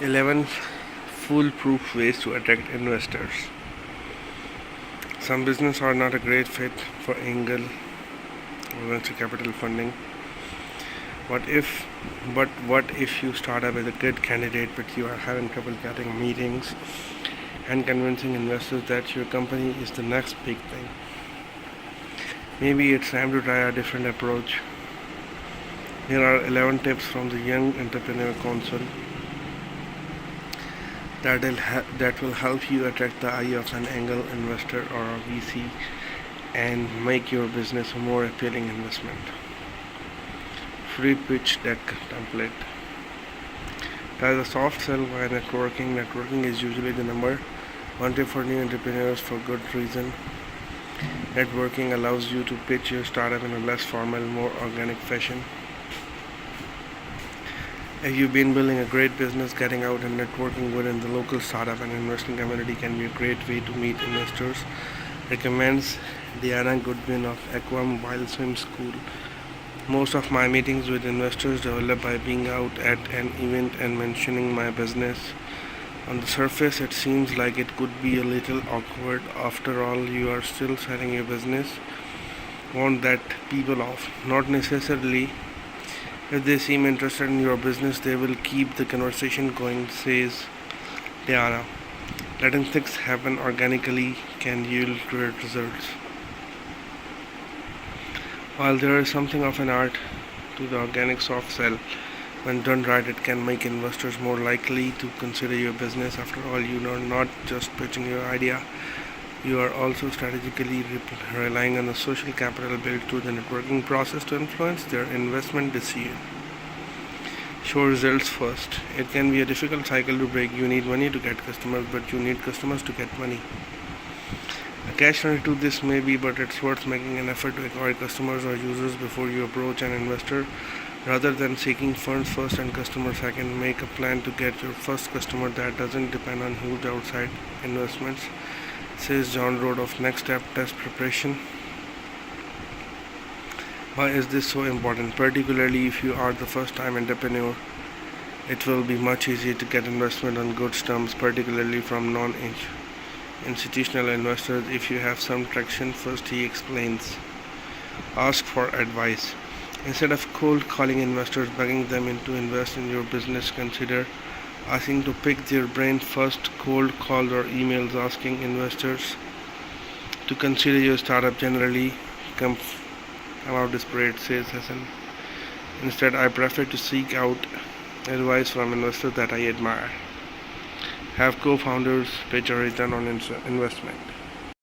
11 foolproof ways to attract investors. Some businesses are not a great fit for angel or venture capital funding. What if you start up with a good candidate but you are having trouble getting meetings and convincing investors that your company is the next big thing? Maybe it's time to try a different approach. Here are 11 tips from the Young Entrepreneur Council that will help you attract the eye of an angel investor or a VC and make your business a more appealing investment. Free pitch deck template. As a soft sell via networking. Networking is usually the number one tip for new entrepreneurs for good reason. Networking allows you to pitch your startup in a less formal, more organic fashion. If you've been building a great business, getting out and networking within the local startup and investing community can be a great way to meet investors. Recommends Diana Goodwin of Aqua Mobile Swim School. Most of my meetings with investors develop by being out at an event and mentioning my business. On the surface, it seems like it could be a little awkward. After all, you are still selling your business. Won't that people off? Not necessarily. If they seem interested in your business, they will keep the conversation going, says Diana. Letting things happen organically can yield great results. While there is something of an art to the organic soft sell, when done right, it can make investors more likely to consider your business. After all, you are not just pitching your idea, you are also strategically relying on the social capital built through the networking process to influence their investment decision. Show results first. It can be a difficult cycle to break. You need money to get customers, but you need customers to get money. A catch-22 to this may be, but it's worth making an effort to acquire customers or users before you approach an investor. Rather than seeking funds first and customers second, make a plan to get your first customer that doesn't depend on huge outside investments, says John Road of Next Step Test Preparation. Why is this so important? Particularly if you are the first time entrepreneur, it will be much easier to get investment on good terms, particularly from non-institutional investors if you have some traction. First, he explains. Ask for advice. Instead of cold calling investors, begging them to invest in your business, consider asking to pick their brain first. Cold calls or emails asking investors to consider your startup generally come out desperate, says Hassan. Instead, I prefer to seek out advice from investors that I admire. Have co-founders pitch a return on investment.